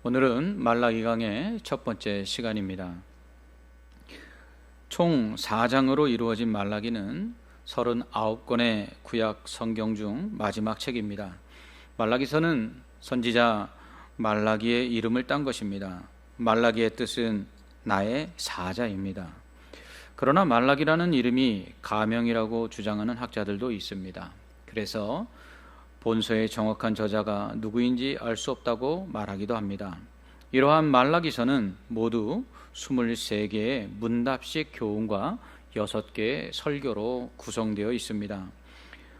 오늘은 말라기 강의 첫 번째 시간입니다. 총 4장으로 이루어진 말라기는 39권의 구약 성경 중 마지막 책입니다. 말라기서는 선지자 말라기의 이름을 딴 것입니다. 말라기의 뜻은 나의 사자입니다. 그러나 말라기라는 이름이 가명이라고 주장하는 학자들도 있습니다. 그래서 본서의 정확한 저자가 누구인지 알 수 없다고 말하기도 합니다. 이러한 말라기서는 모두 23개의 문답식 교훈과 6개의 설교로 구성되어 있습니다.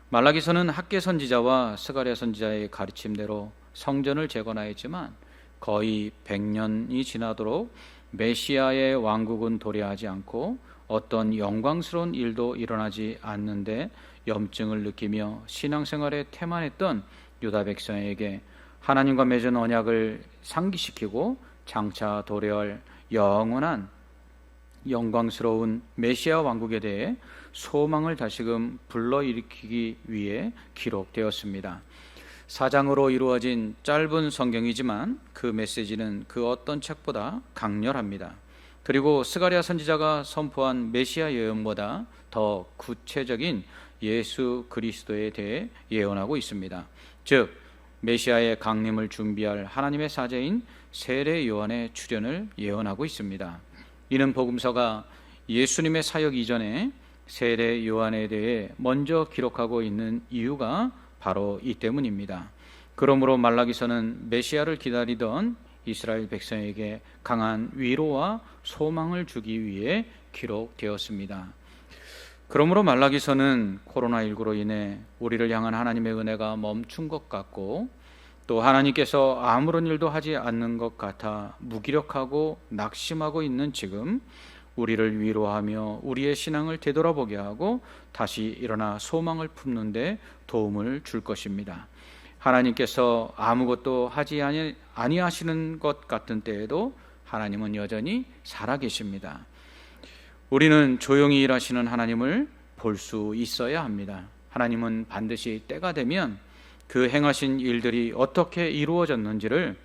말라기서는 학개 선지자와 스가랴 선지자의 가르침대로 성전을 재건하였지만 거의 100년이 지나도록 메시아의 왕국은 도래하지 않고 어떤 영광스러운 일도 일어나지 않는데 염증을 느끼며 신앙생활에 태만했던 유다 백성에게 하나님과 맺은 언약을 상기시키고 장차 도래할 영원한 영광스러운 메시아 왕국에 대해 소망을 다시금 불러일으키기 위해 기록되었습니다. 4장으로 이루어진 짧은 성경이지만 그 메시지는 그 어떤 책보다 강렬합니다. 그리고 스가랴 선지자가 선포한 메시아 예언보다 더 구체적인 예수 그리스도에 대해 예언하고 있습니다. 즉 메시아의 강림을 준비할 하나님의 사자인 세례 요한의 출현을 예언하고 있습니다. 이는 복음서가 예수님의 사역 이전에 세례 요한에 대해 먼저 기록하고 있는 이유가 바로 이 때문입니다. 그러므로 말라기서는 메시아를 기다리던 이스라엘 백성에게 강한 위로와 소망을 주기 위해 기록되었습니다. 그러므로 말라기서는 코로나19로 인해 우리를 향한 하나님의 은혜가 멈춘 것 같고 또 하나님께서 아무런 일도 하지 않는 것 같아 무기력하고 낙심하고 있는 지금 우리를 위로하며 우리의 신앙을 되돌아보게 하고 다시 일어나 소망을 품는 데 도움을 줄 것입니다. 하나님께서 아무것도 하지 아니하시는 것 같은 때에도 하나님은 여전히 살아계십니다. 우리는 조용히 일하시는 하나님을 볼 수 있어야 합니다. 하나님은 반드시 때가 되면 그 행하신 일들이 어떻게 이루어졌는지를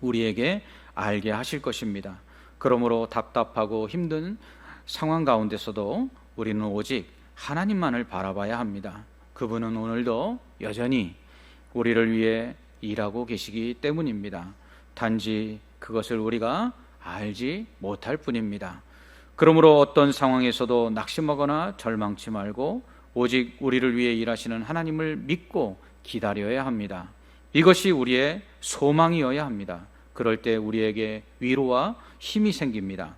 우리에게 알게 하실 것입니다. 그러므로 답답하고 힘든 상황 가운데서도 우리는 오직 하나님만을 바라봐야 합니다. 그분은 오늘도 여전히 우리를 위해 일하고 계시기 때문입니다. 단지 그것을 우리가 알지 못할 뿐입니다. 그러므로 어떤 상황에서도 낙심하거나 절망치 말고 오직 우리를 위해 일하시는 하나님을 믿고 기다려야 합니다. 이것이 우리의 소망이어야 합니다. 그럴 때 우리에게 위로와 힘이 생깁니다.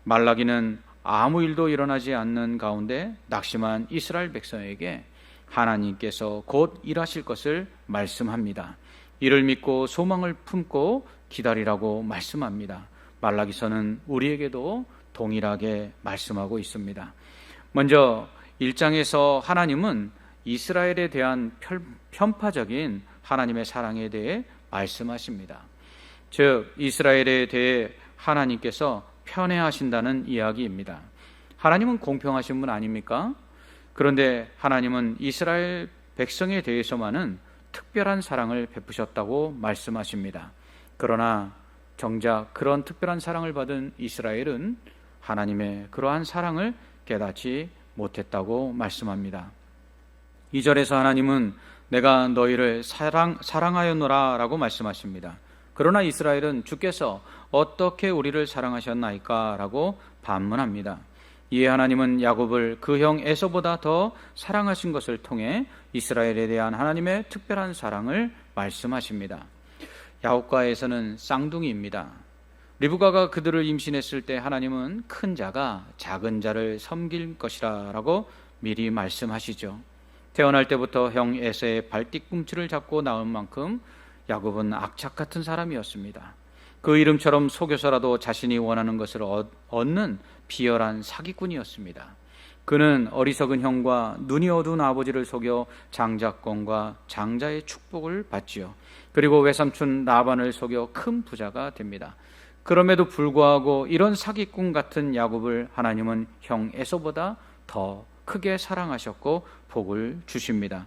말라기는 아무 일도 일어나지 않는 가운데 낙심한 이스라엘 백성에게 하나님께서 곧 일하실 것을 말씀합니다. 이를 믿고 소망을 품고 기다리라고 말씀합니다. 말라기서는 우리에게도 동일하게 말씀하고 있습니다. 먼저 1장에서 하나님은 이스라엘에 대한 편파적인 하나님의 사랑에 대해 말씀하십니다. 즉 이스라엘에 대해 하나님께서 편애하신다는 이야기입니다. 하나님은 공평하신 분 아닙니까? 그런데 하나님은 이스라엘 백성에 대해서만은 특별한 사랑을 베푸셨다고 말씀하십니다. 그러나 정작 그런 특별한 사랑을 받은 이스라엘은 하나님의 그러한 사랑을 깨닫지 못했다고 말씀합니다. 2절에서 하나님은 내가 너희를 사랑하였노라 라고 말씀하십니다. 그러나 이스라엘은 주께서 어떻게 우리를 사랑하셨나이까 라고 반문합니다. 이에 하나님은 야곱을 그 형 에서보다 더 사랑하신 것을 통해 이스라엘에 대한 하나님의 특별한 사랑을 말씀하십니다. 야곱과 에서는 쌍둥이입니다. 리브가가 그들을 임신했을 때 하나님은 큰 자가 작은 자를 섬길 것이라 라고 미리 말씀하시죠. 태어날 때부터 형 에서의 발뒤꿈치를 잡고 낳은 만큼 야곱은 악착 같은 사람이었습니다. 그 이름처럼 속여서라도 자신이 원하는 것을 얻는 비열한 사기꾼이었습니다. 그는 어리석은 형과 눈이 어두운 아버지를 속여 장자권과 장자의 축복을 받지요. 그리고 외삼촌 라반을 속여 큰 부자가 됩니다. 그럼에도 불구하고 이런 사기꾼 같은 야곱을 하나님은 형 에서보다 더 크게 사랑하셨고 복을 주십니다.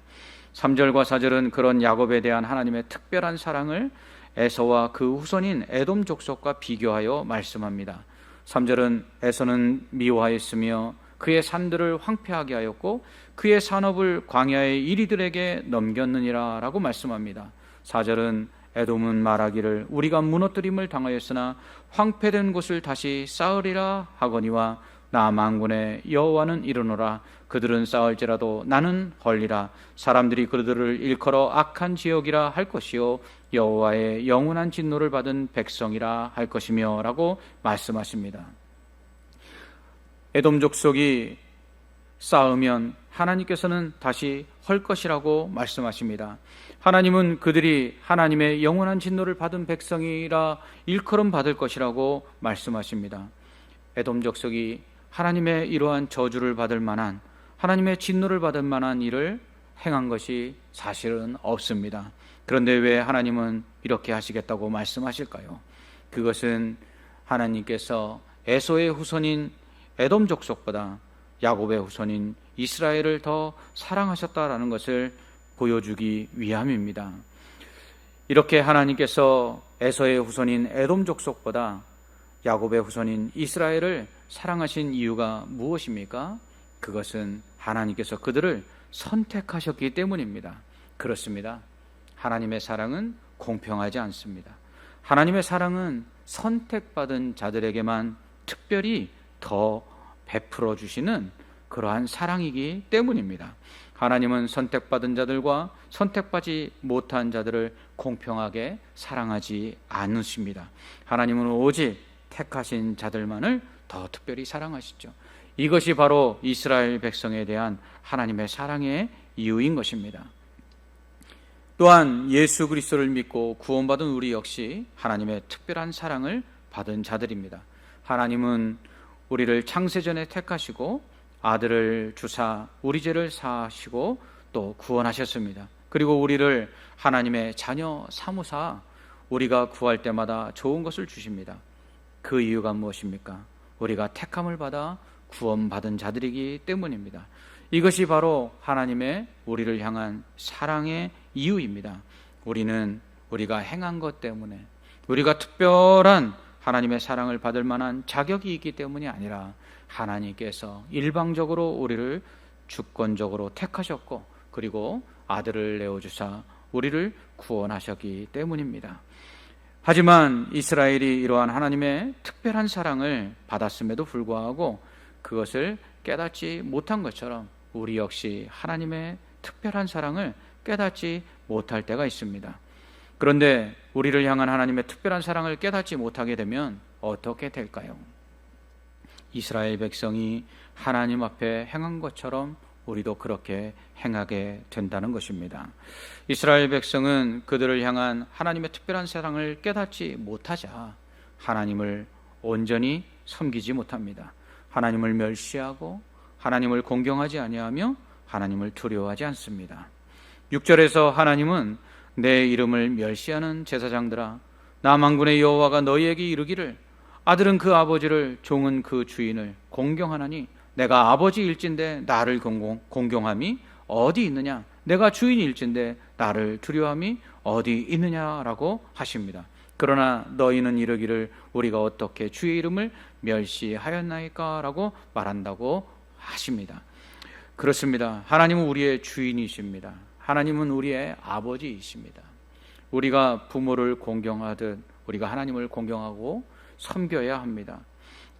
3절과 4절은 그런 야곱에 대한 하나님의 특별한 사랑을 에서와 그 후손인 에돔 족속과 비교하여 말씀합니다. 3절은 에서는 미워하였으며 그의 산들을 황폐하게 하였고 그의 산업을 광야의 이리들에게 넘겼느니라 라고 말씀합니다. 4절은 에돔은 말하기를 우리가 무너뜨림을 당하였으나 황폐된 곳을 다시 쌓으리라 하거니와 나 만군의 여호와는 이르노라 그들은 쌓을지라도 나는 헐리라 사람들이 그들을 일컬어 악한 지역이라 할 것이요 여호와의 영원한 진노를 받은 백성이라 할 것이며 라고 말씀하십니다. 에돔 족속이 쌓으면 하나님께서는 다시 헐 것이라고 말씀하십니다. 하나님은 그들이 하나님의 영원한 진노를 받은 백성이라 일컬음 받을 것이라고 말씀하십니다. 에돔 족속이 하나님의 이러한 저주를 받을 만한, 하나님의 진노를 받을 만한 일을 행한 것이 사실은 없습니다. 그런데 왜 하나님은 이렇게 하시겠다고 말씀하실까요? 그것은 하나님께서 에서의 후손인 에돔 족속보다 야곱의 후손인 이스라엘을 더 사랑하셨다라는 것을 보여주기 위함입니다. 이렇게 하나님께서 에서의 후손인 에돔 족속보다 야곱의 후손인 이스라엘을 사랑하신 이유가 무엇입니까? 그것은 하나님께서 그들을 선택하셨기 때문입니다. 그렇습니다. 하나님의 사랑은 공평하지 않습니다. 하나님의 사랑은 선택받은 자들에게만 특별히 더 베풀어 주시는 그러한 사랑이기 때문입니다. 하나님은 선택받은 자들과 선택받지 못한 자들을 공평하게 사랑하지 않으십니다. 하나님은 오직 택하신 자들만을 더 특별히 사랑하시죠. 이것이 바로 이스라엘 백성에 대한 하나님의 사랑의 이유인 것입니다. 또한 예수 그리스도를 믿고 구원받은 우리 역시 하나님의 특별한 사랑을 받은 자들입니다. 하나님은 우리를 창세전에 택하시고 아들을 주사 우리 죄를 사하시고 또 구원하셨습니다. 그리고 우리를 하나님의 자녀 삼으사 우리가 구할 때마다 좋은 것을 주십니다. 그 이유가 무엇입니까? 우리가 택함을 받아 구원받은 자들이기 때문입니다. 이것이 바로 하나님의 우리를 향한 사랑의 이유입니다. 우리는 우리가 행한 것 때문에, 우리가 특별한 하나님의 사랑을 받을 만한 자격이 있기 때문이 아니라 하나님께서 일방적으로 우리를 주권적으로 택하셨고 그리고 아들을 내어주사 우리를 구원하셨기 때문입니다. 하지만 이스라엘이 이러한 하나님의 특별한 사랑을 받았음에도 불구하고 그것을 깨닫지 못한 것처럼 우리 역시 하나님의 특별한 사랑을 깨닫지 못할 때가 있습니다. 그런데 우리를 향한 하나님의 특별한 사랑을 깨닫지 못하게 되면 어떻게 될까요? 이스라엘 백성이 하나님 앞에 행한 것처럼 우리도 그렇게 행하게 된다는 것입니다. 이스라엘 백성은 그들을 향한 하나님의 특별한 사랑을 깨닫지 못하자 하나님을 온전히 섬기지 못합니다. 하나님을 멸시하고 하나님을 공경하지 아니하며 하나님을 두려워하지 않습니다. 6절에서 하나님은 내 이름을 멸시하는 제사장들아 나 만군의 여호와가 너희에게 이르기를 아들은 그 아버지를 종은 그 주인을 공경하나니 내가 아버지일진데 나를 공경함이 어디 있느냐 내가 주인일진데 나를 두려워함이 어디 있느냐라고 하십니다. 그러나 너희는 이르기를 우리가 어떻게 주의 이름을 멸시하였나이까 라고 말한다고 하십니다. 그렇습니다. 하나님은 우리의 주인이십니다. 하나님은 우리의 아버지이십니다. 우리가 부모를 공경하듯 우리가 하나님을 공경하고 섬겨야 합니다.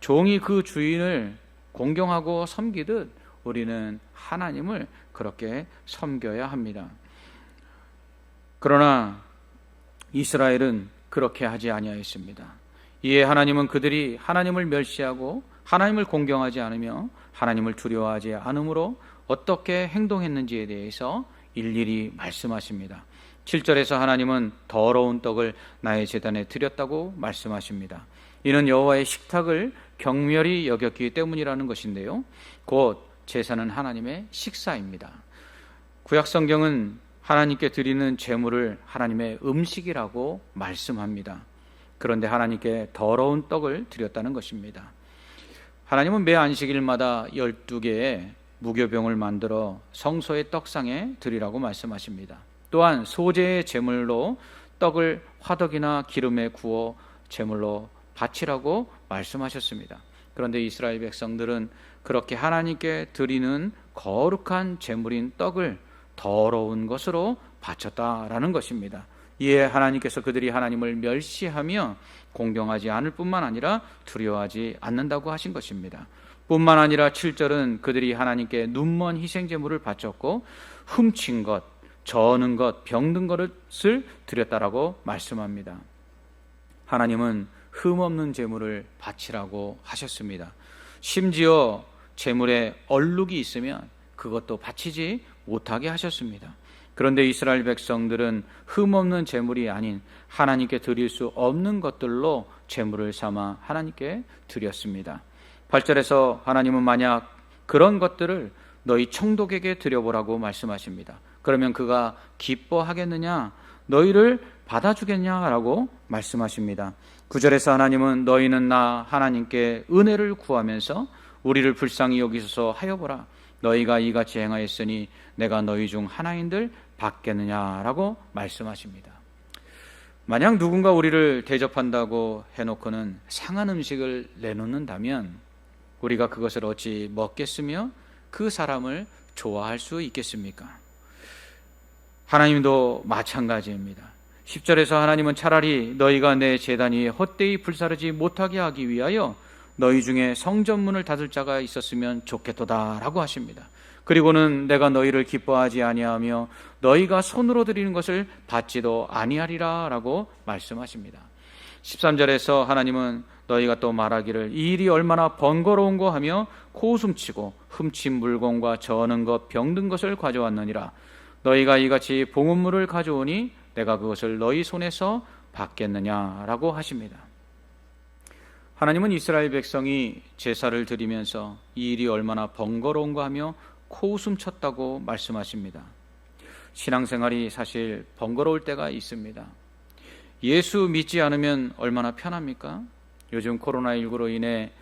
종이 그 주인을 공경하고 섬기듯 우리는 하나님을 그렇게 섬겨야 합니다. 그러나 이스라엘은 그렇게 하지 아니하였습니다. 이에 하나님은 그들이 하나님을 멸시하고 하나님을 공경하지 않으며 하나님을 두려워하지 않으므로 어떻게 행동했는지에 대해서 일일이 말씀하십니다. 7절에서 하나님은 더러운 떡을 나의 제단에 드렸다고 말씀하십니다. 이는 여호와의 식탁을 경멸히 여겼기 때문이라는 것인데요. 곧 제사는 하나님의 식사입니다. 구약 성경은 하나님께 드리는 제물을 하나님의 음식이라고 말씀합니다. 그런데 하나님께 더러운 떡을 드렸다는 것입니다. 하나님은 매 안식일마다 12개의 무교병을 만들어 성소의 떡상에 드리라고 말씀하십니다. 또한 소제의 제물로 떡을 화덕이나 기름에 구워 제물로 바치라고 말씀하셨습니다. 그런데 이스라엘 백성들은 그렇게 하나님께 드리는 거룩한 제물인 떡을 더러운 것으로 바쳤다라는 것입니다. 이에 하나님께서 그들이 하나님을 멸시하며 공경하지 않을 뿐만 아니라 두려워하지 않는다고 하신 것입니다. 뿐만 아니라 7절은 그들이 하나님께 눈먼 희생제물을 바쳤고 훔친 것, 저는 것, 병든 것을 드렸다라고 말씀합니다. 하나님은 흠없는 제물을 바치라고 하셨습니다. 심지어 제물에 얼룩이 있으면 그것도 바치지 못하게 하셨습니다. 그런데 이스라엘 백성들은 흠없는 제물이 아닌 하나님께 드릴 수 없는 것들로 제물을 삼아 하나님께 드렸습니다. 8절에서 하나님은 만약 그런 것들을 너희 청독에게 드려보라고 말씀하십니다. 그러면 그가 기뻐하겠느냐? 너희를 받아주겠냐라고 말씀하십니다. 9절에서 하나님은 너희는 나 하나님께 은혜를 구하면서 우리를 불쌍히 여기소서 하여보라. 너희가 이같이 행하였으니 내가 너희 중 하나인들 받겠느냐라고 말씀하십니다. 만약 누군가 우리를 대접한다고 해놓고는 상한 음식을 내놓는다면 우리가 그것을 어찌 먹겠으며 그 사람을 좋아할 수 있겠습니까? 하나님도 마찬가지입니다. 10절에서 하나님은 차라리 너희가 내 제단 위에 헛되이 불사르지 못하게 하기 위하여 너희 중에 성전문을 닫을 자가 있었으면 좋겠도다라고 하십니다. 그리고는 내가 너희를 기뻐하지 아니하며 너희가 손으로 드리는 것을 받지도 아니하리라라고 말씀하십니다. 13절에서 하나님은 너희가 또 말하기를 이 일이 얼마나 번거로운고 하며 코웃음치고 훔친 물건과 저는 것 병든 것을 가져왔느니라. 너희가 이같이 봉헌물을 가져오니 내가 그것을 너희 손에서 받겠느냐라고 하십니다. 하나님은 이스라엘 백성이 제사를 드리면서 이 일이 얼마나 번거로운가 하며 코웃음 쳤다고 말씀하십니다. 신앙생활이 사실 번거로울 때가 있습니다. 예수 믿지 않으면 얼마나 편합니까? 요즘 코로나19로 인해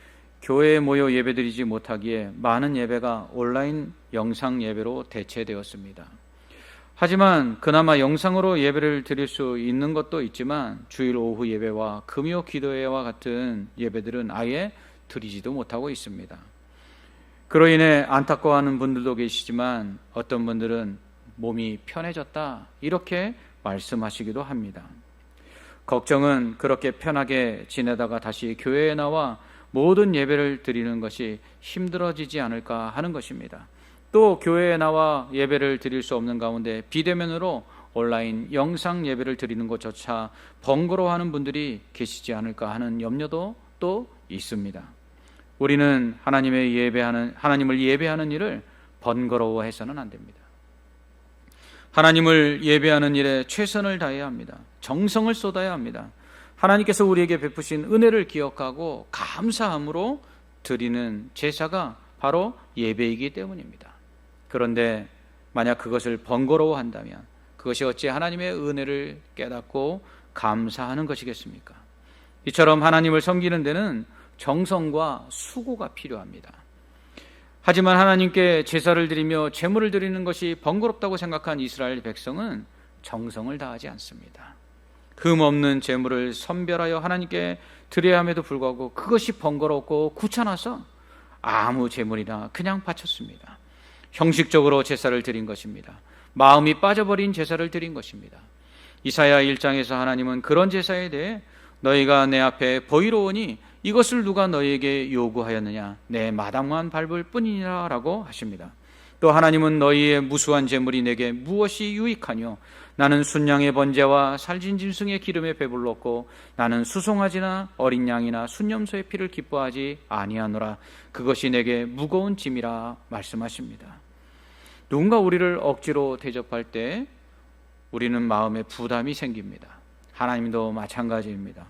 교회에 모여 예배드리지 못하기에 많은 예배가 온라인 영상 예배로 대체되었습니다. 하지만 그나마 영상으로 예배를 드릴 수 있는 것도 있지만 주일 오후 예배와 금요 기도회와 같은 예배들은 아예 드리지도 못하고 있습니다. 그로 인해 안타까워하는 분들도 계시지만 어떤 분들은 몸이 편해졌다 이렇게 말씀하시기도 합니다. 걱정은 그렇게 편하게 지내다가 다시 교회에 나와 모든 예배를 드리는 것이 힘들어지지 않을까 하는 것입니다. 또 교회에 나와 예배를 드릴 수 없는 가운데 비대면으로 온라인 영상 예배를 드리는 것조차 번거로워하는 분들이 계시지 않을까 하는 염려도 또 있습니다. 우리는 하나님을 예배하는 일을 번거로워해서는 안 됩니다. 하나님을 예배하는 일에 최선을 다해야 합니다. 정성을 쏟아야 합니다. 하나님께서 우리에게 베푸신 은혜를 기억하고 감사함으로 드리는 제사가 바로 예배이기 때문입니다. 그런데 만약 그것을 번거로워한다면 그것이 어찌 하나님의 은혜를 깨닫고 감사하는 것이겠습니까? 이처럼 하나님을 섬기는 데는 정성과 수고가 필요합니다. 하지만 하나님께 제사를 드리며 제물을 드리는 것이 번거롭다고 생각한 이스라엘 백성은 정성을 다하지 않습니다. 흠없는 제물을 선별하여 하나님께 드려야 함에도 불구하고 그것이 번거롭고 귀찮아서 아무 제물이나 그냥 바쳤습니다. 형식적으로 제사를 드린 것입니다. 마음이 빠져버린 제사를 드린 것입니다. 이사야 1장에서 하나님은 그런 제사에 대해 너희가 내 앞에 보이러오니 이것을 누가 너희에게 요구하였느냐 내 마당만 밟을 뿐이니라 라고 하십니다. 또 하나님은 너희의 무수한 제물이 내게 무엇이 유익하뇨 나는 순양의 번제와 살진 짐승의 기름에 배불렀고 나는 수송아지나 어린 양이나 순염소의 피를 기뻐하지 아니하노라 그것이 내게 무거운 짐이라 말씀하십니다. 누군가 우리를 억지로 대접할 때 우리는 마음에 부담이 생깁니다. 하나님도 마찬가지입니다.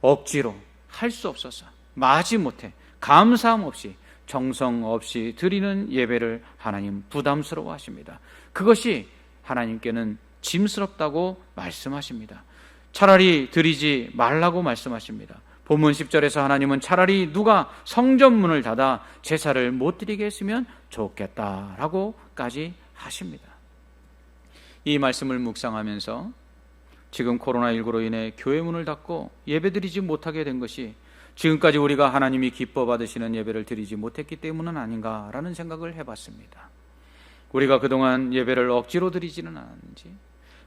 억지로 할 수 없어서 마지못해 감사함 없이 정성 없이 드리는 예배를 하나님 부담스러워 하십니다. 그것이 하나님께는 짐스럽다고 말씀하십니다. 차라리 드리지 말라고 말씀하십니다. 본문 10절에서 하나님은 차라리 누가 성전문을 닫아 제사를 못 드리게 했으면 좋겠다라고까지 하십니다. 이 말씀을 묵상하면서 지금 코로나19로 인해 교회 문을 닫고 예배드리지 못하게 된 것이 지금까지 우리가 하나님이 기뻐 받으시는 예배를 드리지 못했기 때문은 아닌가라는 생각을 해봤습니다. 우리가 그동안 예배를 억지로 드리지는 않았는지,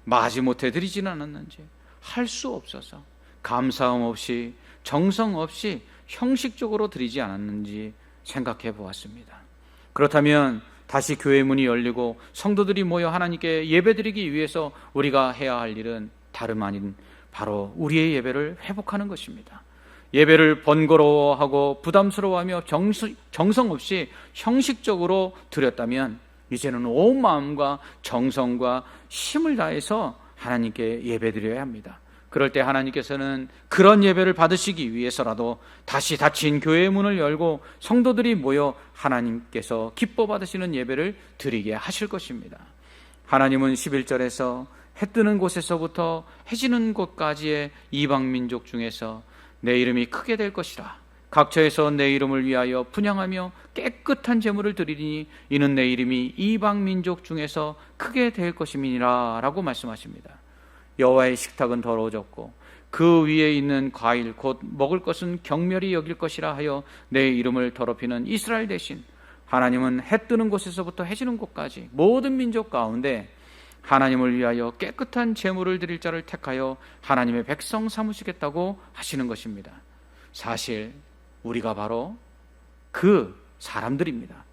마지못해 드리지는 않았는지, 할 수 없어서 감사함 없이, 정성 없이 형식적으로 드리지 않았는지 생각해 보았습니다. 그렇다면 다시 교회 문이 열리고 성도들이 모여 하나님께 예배드리기 위해서 우리가 해야 할 일은 다름 아닌 바로 우리의 예배를 회복하는 것입니다. 예배를 번거로워하고 부담스러워하며 정성 없이 형식적으로 드렸다면 이제는 온 마음과 정성과 힘을 다해서 하나님께 예배드려야 합니다. 그럴 때 하나님께서는 그런 예배를 받으시기 위해서라도 다시 닫힌 교회의 문을 열고 성도들이 모여 하나님께서 기뻐 받으시는 예배를 드리게 하실 것입니다. 하나님은 11절에서 해 뜨는 곳에서부터 해 지는 곳까지의 이방 민족 중에서 내 이름이 크게 될 것이라. 각처에서 내 이름을 위하여 분향하며 깨끗한 제물을 드리니 이는 내 이름이 이방 민족 중에서 크게 될 것임이니라 라고 말씀하십니다. 여호와의 식탁은 더러워졌고 그 위에 있는 과일 곧 먹을 것은 경멸이 여길 것이라 하여 내 이름을 더럽히는 이스라엘 대신 하나님은 해 뜨는 곳에서부터 해 지는 곳까지 모든 민족 가운데 하나님을 위하여 깨끗한 제물을 드릴 자를 택하여 하나님의 백성 삼으시겠다고 하시는 것입니다. 사실 우리가 바로 그 사람들입니다.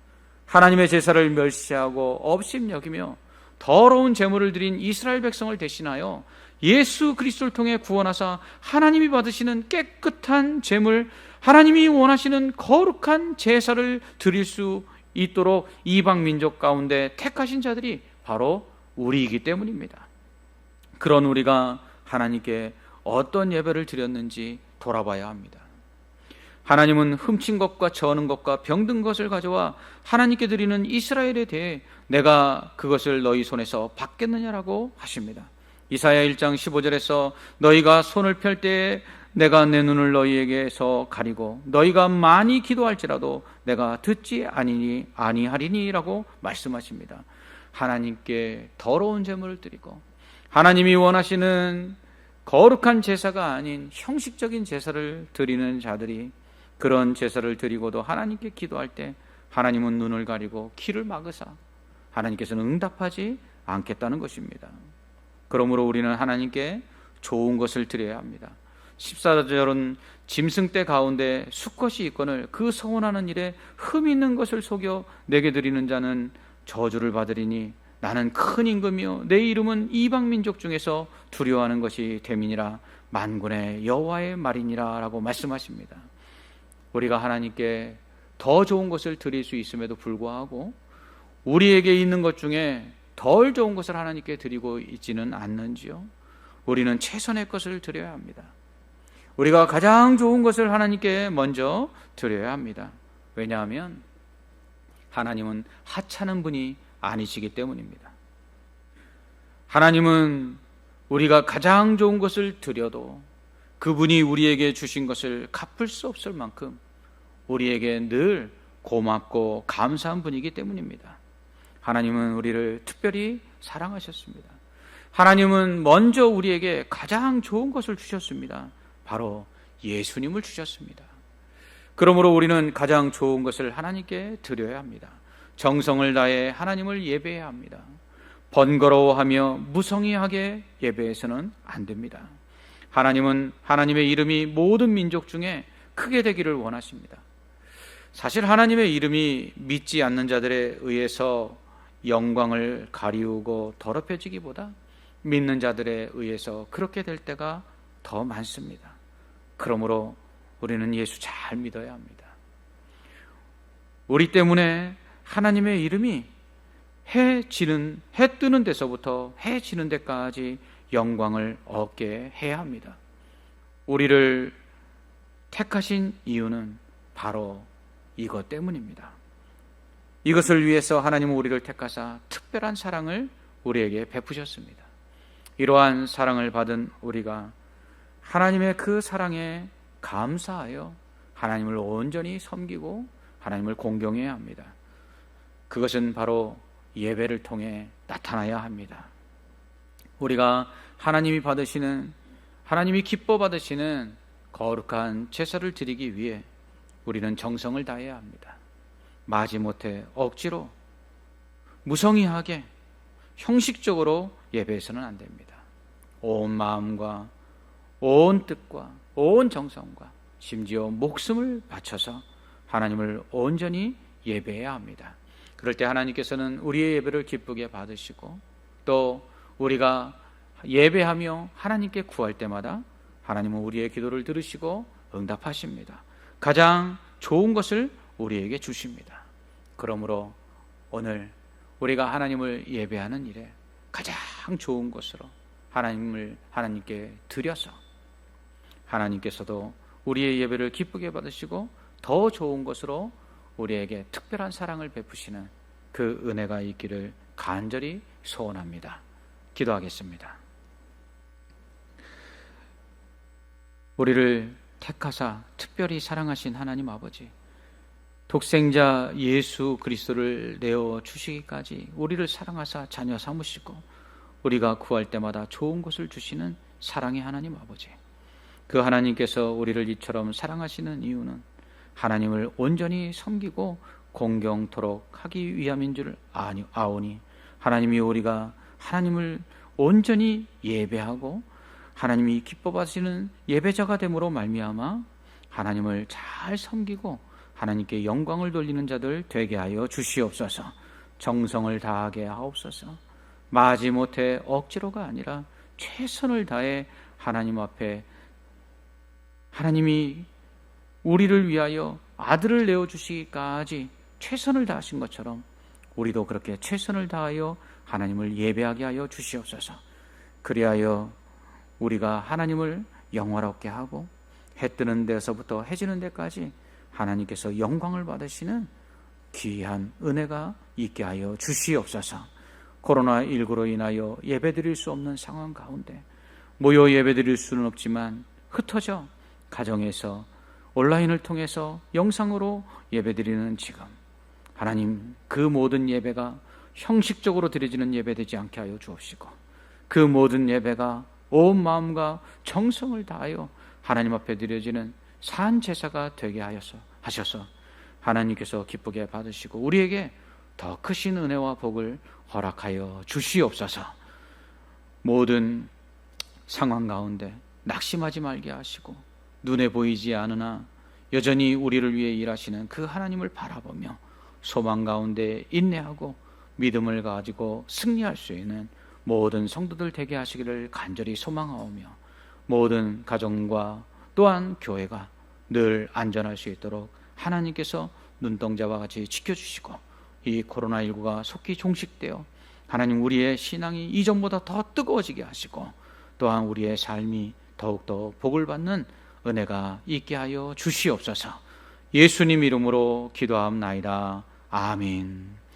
하나님의 제사를 멸시하고 업심여기며 더러운 제물을 드린 이스라엘 백성을 대신하여 예수 그리스도를 통해 구원하사 하나님이 받으시는 깨끗한 제물, 하나님이 원하시는 거룩한 제사를 드릴 수 있도록 이방 민족 가운데 택하신 자들이 바로 우리이기 때문입니다. 그런 우리가 하나님께 어떤 예배를 드렸는지 돌아봐야 합니다. 하나님은 훔친 것과 저는 것과 병든 것을 가져와 하나님께 드리는 이스라엘에 대해 내가 그것을 너희 손에서 받겠느냐라고 하십니다. 이사야 1장 15절에서 너희가 손을 펼 때에 내가 내 눈을 너희에게서 가리고 너희가 많이 기도할지라도 내가 듣지 아니하리니라고 말씀하십니다. 하나님께 더러운 제물을 드리고 하나님이 원하시는 거룩한 제사가 아닌 형식적인 제사를 드리는 자들이 그런 제사를 드리고도 하나님께 기도할 때 하나님은 눈을 가리고 귀를 막으사 하나님께서는 응답하지 않겠다는 것입니다. 그러므로 우리는 하나님께 좋은 것을 드려야 합니다. 14절은 짐승떼 가운데 수컷이 있거늘 그 서원하는 일에 흠 있는 것을 속여 내게 드리는 자는 저주를 받으리니 나는 큰 임금이요 내 이름은 이방 민족 중에서 두려워하는 것이 됨이니라 만군의 여호와의 말이니라 라고 말씀하십니다. 우리가 하나님께 더 좋은 것을 드릴 수 있음에도 불구하고 우리에게 있는 것 중에 덜 좋은 것을 하나님께 드리고 있지는 않는지요? 우리는 최선의 것을 드려야 합니다. 우리가 가장 좋은 것을 하나님께 먼저 드려야 합니다. 왜냐하면 하나님은 하찮은 분이 아니시기 때문입니다. 하나님은 우리가 가장 좋은 것을 드려도 그분이 우리에게 주신 것을 갚을 수 없을 만큼 우리에게 늘 고맙고 감사한 분이기 때문입니다. 하나님은 우리를 특별히 사랑하셨습니다. 하나님은 먼저 우리에게 가장 좋은 것을 주셨습니다. 바로 예수님을 주셨습니다. 그러므로 우리는 가장 좋은 것을 하나님께 드려야 합니다. 정성을 다해 하나님을 예배해야 합니다. 번거로워하며 무성의하게 예배해서는 안 됩니다. 하나님은 하나님의 이름이 모든 민족 중에 크게 되기를 원하십니다. 사실 하나님의 이름이 믿지 않는 자들에 의해서 영광을 가리우고 더럽혀지기보다 믿는 자들에 의해서 그렇게 될 때가 더 많습니다. 그러므로 우리는 예수 잘 믿어야 합니다. 우리 때문에 하나님의 이름이 해 뜨는 데서부터 해 지는 데까지 영광을 얻게 해야 합니다. 우리를 택하신 이유는 바로 이것 때문입니다. 이것을 위해서 하나님은 우리를 택하사 특별한 사랑을 우리에게 베푸셨습니다. 이러한 사랑을 받은 우리가 하나님의 그 사랑에 감사하여 하나님을 온전히 섬기고 하나님을 공경해야 합니다. 그것은 바로 예배를 통해 나타나야 합니다. 우리가 하나님이 기뻐 받으시는 거룩한 제사를 드리기 위해 우리는 정성을 다해야 합니다. 마지못해 억지로 무성의하게 형식적으로 예배해서는 안 됩니다. 온 마음과 온 뜻과 온 정성과 심지어 목숨을 바쳐서 하나님을 온전히 예배해야 합니다. 그럴 때 하나님께서는 우리의 예배를 기쁘게 받으시고, 또 우리가 예배하며 하나님께 구할 때마다 하나님은 우리의 기도를 들으시고 응답하십니다. 가장 좋은 것을 우리에게 주십니다. 그러므로 오늘 우리가 하나님을 예배하는 일에 가장 좋은 것으로 하나님께 드려서 하나님께서도 우리의 예배를 기쁘게 받으시고 더 좋은 것으로 우리에게 특별한 사랑을 베푸시는 그 은혜가 있기를 간절히 소원합니다. 기도하겠습니다. 우리를 택하사 특별히 사랑하신 하나님 아버지, 독생자 예수 그리스도를 내어 주시기까지 우리를 사랑하사 자녀 삼으시고 우리가 구할 때마다 좋은 것을 주시는 사랑의 하나님 아버지, 그 하나님께서 우리를 이처럼 사랑하시는 이유는 하나님을 온전히 섬기고 공경토록 하기 위함인 줄 아오니, 하나님이 우리가 하나님을 온전히 예배하고 하나님이 기뻐 받으시는 예배자가 됨으로 말미암아 하나님을 잘 섬기고 하나님께 영광을 돌리는 자들 되게 하여 주시옵소서. 정성을 다하게 하옵소서. 마지못해 억지로가 아니라 최선을 다해 하나님 앞에, 하나님이 우리를 위하여 아들을 내어주시기까지 최선을 다하신 것처럼 우리도 그렇게 최선을 다하여 하나님을 예배하게 하여 주시옵소서. 그리하여 우리가 하나님을 영화롭게 하고 해 뜨는 데서부터 해 지는 데까지 하나님께서 영광을 받으시는 귀한 은혜가 있게 하여 주시옵소서. 코로나19로 인하여 예배드릴 수 없는 상황 가운데 모여 예배드릴 수는 없지만 흩어져 가정에서 온라인을 통해서 영상으로 예배드리는 지금, 하나님, 그 모든 예배가 형식적으로 드려지는 예배되지 않게 하여 주옵시고, 그 모든 예배가 온 마음과 정성을 다하여 하나님 앞에 드려지는 산 제사가 되게 하셔서 하나님께서 기쁘게 받으시고 우리에게 더 크신 은혜와 복을 허락하여 주시옵소서. 모든 상황 가운데 낙심하지 말게 하시고 눈에 보이지 않으나 여전히 우리를 위해 일하시는 그 하나님을 바라보며 소망 가운데 인내하고 믿음을 가지고 승리할 수 있는 모든 성도들 되게 하시기를 간절히 소망하오며, 모든 가정과 또한 교회가 늘 안전할 수 있도록 하나님께서 눈동자와 같이 지켜주시고, 이 코로나19가 속히 종식되어 하나님 우리의 신앙이 이전보다 더 뜨거워지게 하시고 또한 우리의 삶이 더욱더 복을 받는 은혜가 있게 하여 주시옵소서. 예수님 이름으로 기도하옵나이다. 아멘.